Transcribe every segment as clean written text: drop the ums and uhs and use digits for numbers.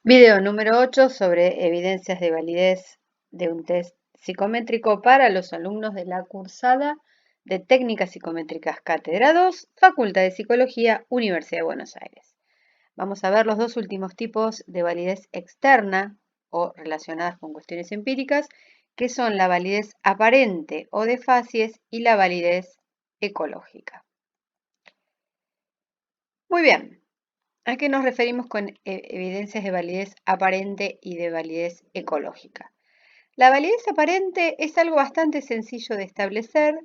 Video número 8 sobre evidencias de validez de un test psicométrico para los alumnos de la cursada de Técnicas Psicométricas Cátedra 2, Facultad de Psicología, Universidad de Buenos Aires. Vamos a ver los dos últimos tipos de validez externa o relacionadas con cuestiones empíricas, que son la validez aparente o de facies y la validez ecológica. Muy bien. ¿A qué nos referimos con evidencias de validez aparente y de validez ecológica? La validez aparente es algo bastante sencillo de establecer.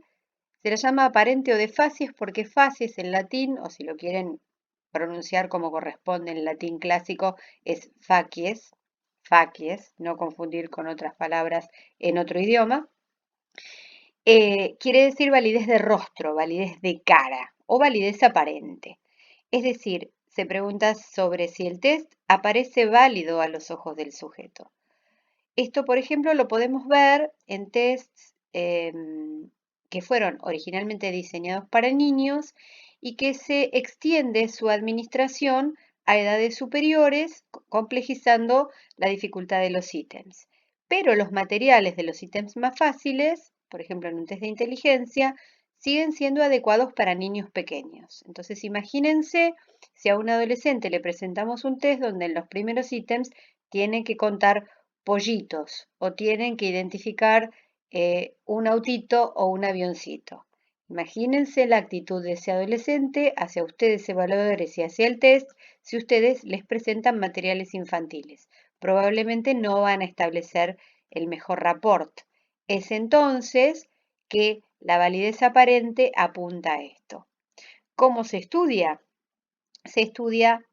Se la llama aparente o de facies porque facies en latín, o si lo quieren pronunciar como corresponde en latín clásico, es facies, facies, no confundir con otras palabras en otro idioma. Quiere decir validez de rostro, validez de cara o validez aparente. Es decir, se pregunta sobre si el test aparece válido a los ojos del sujeto. Esto, por ejemplo, lo podemos ver en tests que fueron originalmente diseñados para niños y que se extiende su administración a edades superiores, complejizando la dificultad de los ítems. Pero los materiales de los ítems más fáciles, por ejemplo en un test de inteligencia, siguen siendo adecuados para niños pequeños. Entonces imagínense si a un adolescente le presentamos un test donde en los primeros ítems tiene que contar pollitos o tienen que identificar un autito o un avioncito. Imagínense la actitud de ese adolescente hacia ustedes evaluadores y hacia el test si ustedes les presentan materiales infantiles. Probablemente no van a establecer el mejor rapport. Es entonces que la validez aparente apunta a esto. ¿Cómo se estudia? Se estudia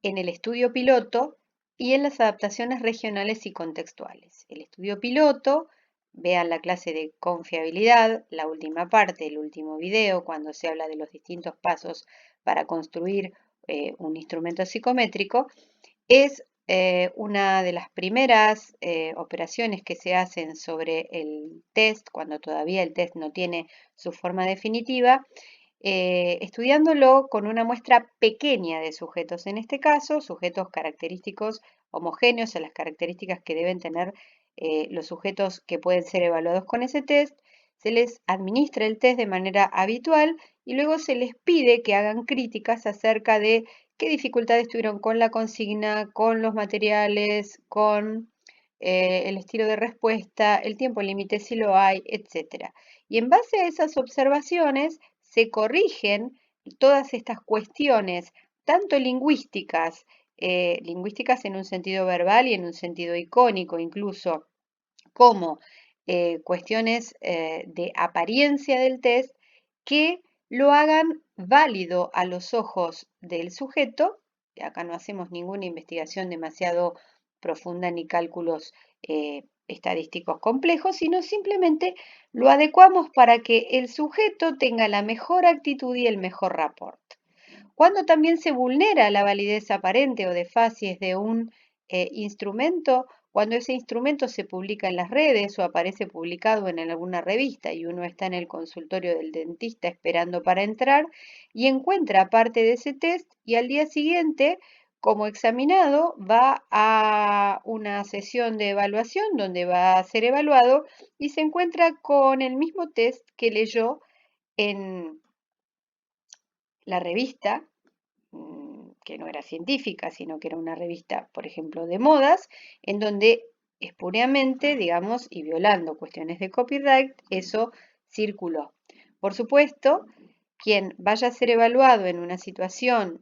en el estudio piloto y en las adaptaciones regionales y contextuales. El estudio piloto, vean la clase de confiabilidad, la última parte, el último video, cuando se habla de los distintos pasos para construir un instrumento psicométrico, es una de las primeras operaciones que se hacen sobre el test, cuando todavía el test no tiene su forma definitiva, estudiándolo con una muestra pequeña de sujetos, en este caso, sujetos característicos homogéneos a las características que deben tener los sujetos que pueden ser evaluados con ese test. Se les administra el test de manera habitual y luego se les pide que hagan críticas acerca de qué dificultades tuvieron con la consigna, con los materiales, con el estilo de respuesta, el tiempo límite si lo hay, etc. Y en base a esas observaciones se corrigen todas estas cuestiones, tanto lingüísticas en un sentido verbal y en un sentido icónico incluso, como cuestiones de apariencia del test, que lo hagan válido a los ojos del sujeto. Acá no hacemos ninguna investigación demasiado profunda ni cálculos estadísticos complejos, sino simplemente lo adecuamos para que el sujeto tenga la mejor actitud y el mejor rapport. Cuando también se vulnera la validez aparente o de facies de un instrumento, cuando ese instrumento se publica en las redes o aparece publicado en alguna revista y uno está en el consultorio del dentista esperando para entrar y encuentra parte de ese test y al día siguiente, como examinado, va a una sesión de evaluación donde va a ser evaluado y se encuentra con el mismo test que leyó en la revista, que no era científica, sino que era una revista, por ejemplo, de modas, en donde espuriamente, digamos, y violando cuestiones de copyright, eso circuló. Por supuesto, quien vaya a ser evaluado en una situación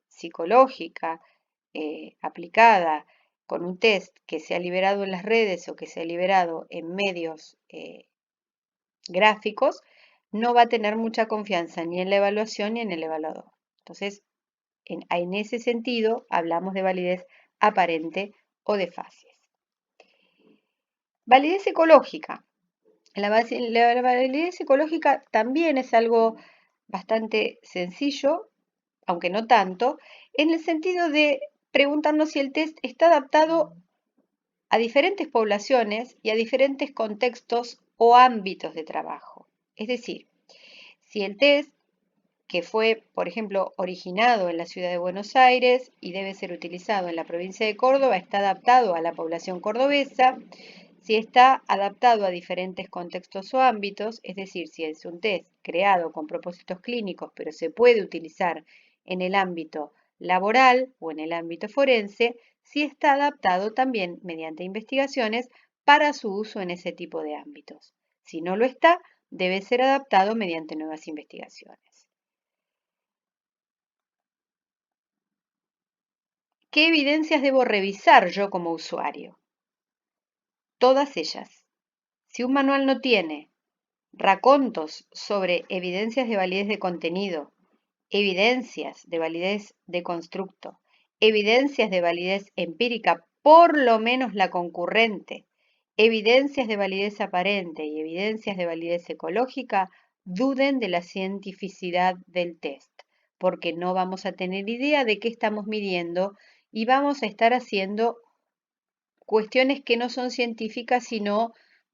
psicológica aplicada con un test que se ha liberado en las redes o que se ha liberado en medios gráficos, no va a tener mucha confianza ni en la evaluación ni en el evaluador. Entonces, en ese sentido, hablamos de validez aparente o de facies. Validez ecológica. La validez ecológica también es algo bastante sencillo, aunque no tanto, en el sentido de preguntarnos si el test está adaptado a diferentes poblaciones y a diferentes contextos o ámbitos de trabajo. Es decir, si el test que fue, por ejemplo, originado en la ciudad de Buenos Aires y debe ser utilizado en la provincia de Córdoba, está adaptado a la población cordobesa, si está adaptado a diferentes contextos o ámbitos, es decir, si es un test creado con propósitos clínicos, pero se puede utilizar en el ámbito laboral o en el ámbito forense, si está adaptado también mediante investigaciones para su uso en ese tipo de ámbitos. Si no lo está, debe ser adaptado mediante nuevas investigaciones. ¿Qué evidencias debo revisar yo como usuario? Todas ellas. Si un manual no tiene racontos sobre evidencias de validez de contenido, evidencias de validez de constructo, evidencias de validez empírica, por lo menos la concurrente, evidencias de validez aparente y evidencias de validez ecológica, duden de la cientificidad del test, porque no vamos a tener idea de qué estamos midiendo y vamos a estar haciendo cuestiones que no son científicas, sino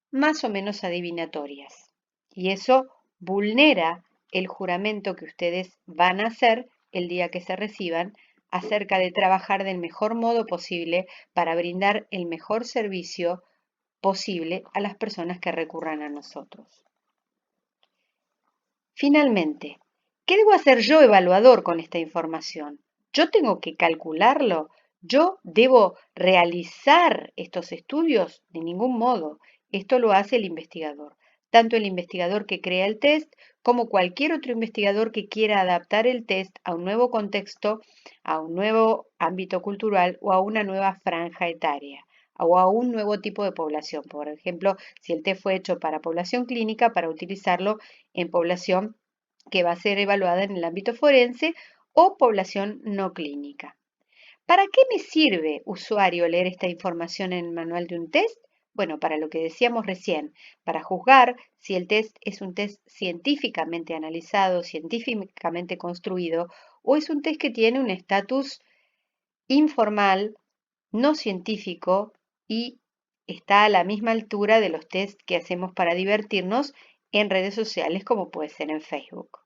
más o menos adivinatorias. Y eso vulnera el juramento que ustedes van a hacer el día que se reciban acerca de trabajar del mejor modo posible para brindar el mejor servicio posible a las personas que recurran a nosotros. Finalmente, ¿qué debo hacer yo, evaluador, con esta información? ¿Yo tengo que calcularlo? ¿Yo debo realizar estos estudios? De ningún modo. Esto lo hace el investigador. Tanto el investigador que crea el test como cualquier otro investigador que quiera adaptar el test a un nuevo contexto, a un nuevo ámbito cultural o a una nueva franja etaria o a un nuevo tipo de población. Por ejemplo, si el test fue hecho para población clínica, para utilizarlo en población que va a ser evaluada en el ámbito forense o población no clínica. ¿Para qué me sirve, usuario, leer esta información en el manual de un test? Bueno, para lo que decíamos recién, para juzgar si el test es un test científicamente analizado, científicamente construido, o es un test que tiene un estatus informal, no científico y está a la misma altura de los test que hacemos para divertirnos en redes sociales como puede ser en Facebook.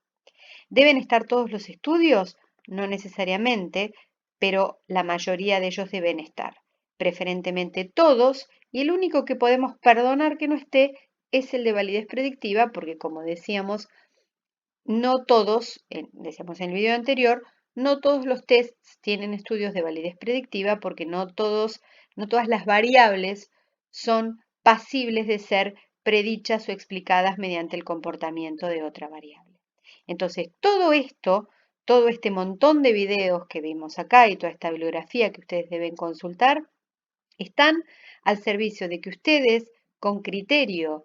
¿Deben estar todos los estudios? No necesariamente, pero la mayoría de ellos deben estar, preferentemente todos, y el único que podemos perdonar que no esté es el de validez predictiva, porque como decíamos, no todos, decíamos en el video anterior, no todos los tests tienen estudios de validez predictiva porque no todas las variables son pasibles de ser predichas o explicadas mediante el comportamiento de otra variable. Entonces, todo esto, todo este montón de videos que vimos acá y toda esta bibliografía que ustedes deben consultar, están al servicio de que ustedes, con criterio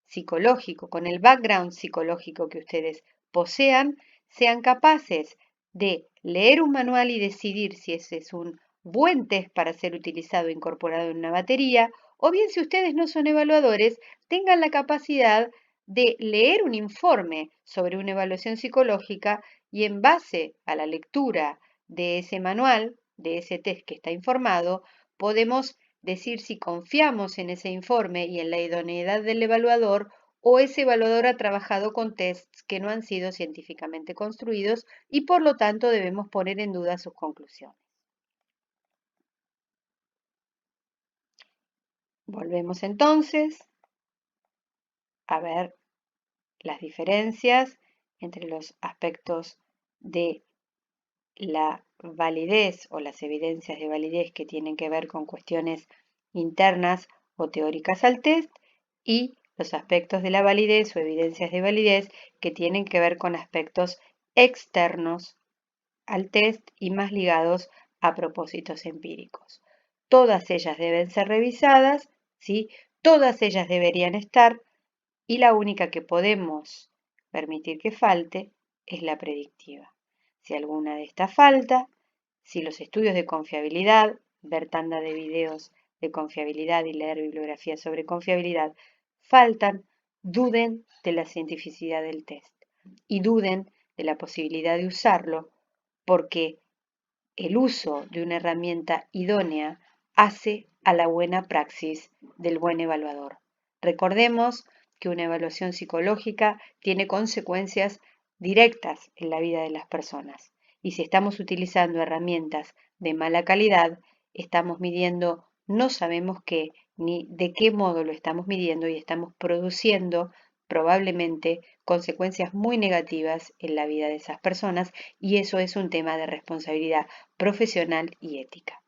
psicológico, con el background psicológico que ustedes posean, sean capaces de leer un manual y decidir si ese es un buen test para ser utilizado e incorporado en una batería, o bien si ustedes no son evaluadores, tengan la capacidad de leer un informe sobre una evaluación psicológica y en base a la lectura de ese manual, de ese test que está informado, podemos decir si confiamos en ese informe y en la idoneidad del evaluador o ese evaluador ha trabajado con tests que no han sido científicamente construidos y por lo tanto debemos poner en duda sus conclusiones. Volvemos entonces a ver las diferencias entre los aspectos de la validez o las evidencias de validez que tienen que ver con cuestiones internas o teóricas al test y los aspectos de la validez o evidencias de validez que tienen que ver con aspectos externos al test y más ligados a propósitos empíricos. Todas ellas deben ser revisadas, ¿sí? Todas ellas deberían estar y la única que podemos permitir que falte es la predictiva. Si alguna de estas falta, si los estudios de confiabilidad, ver tanda de videos de confiabilidad y leer bibliografía sobre confiabilidad, faltan, duden de la cientificidad del test y duden de la posibilidad de usarlo porque el uso de una herramienta idónea hace a la buena praxis del buen evaluador. Recordemos que una evaluación psicológica tiene consecuencias directas en la vida de las personas. Y si estamos utilizando herramientas de mala calidad, estamos midiendo no sabemos qué ni de qué modo lo estamos midiendo y estamos produciendo probablemente consecuencias muy negativas en la vida de esas personas y eso es un tema de responsabilidad profesional y ética.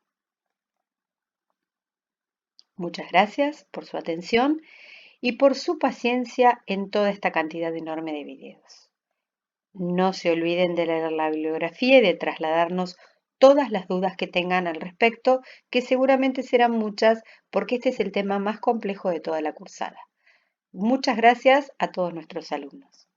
Muchas gracias por su atención y por su paciencia en toda esta cantidad enorme de videos. No se olviden de leer la bibliografía y de trasladarnos todas las dudas que tengan al respecto, que seguramente serán muchas porque este es el tema más complejo de toda la cursada. Muchas gracias a todos nuestros alumnos.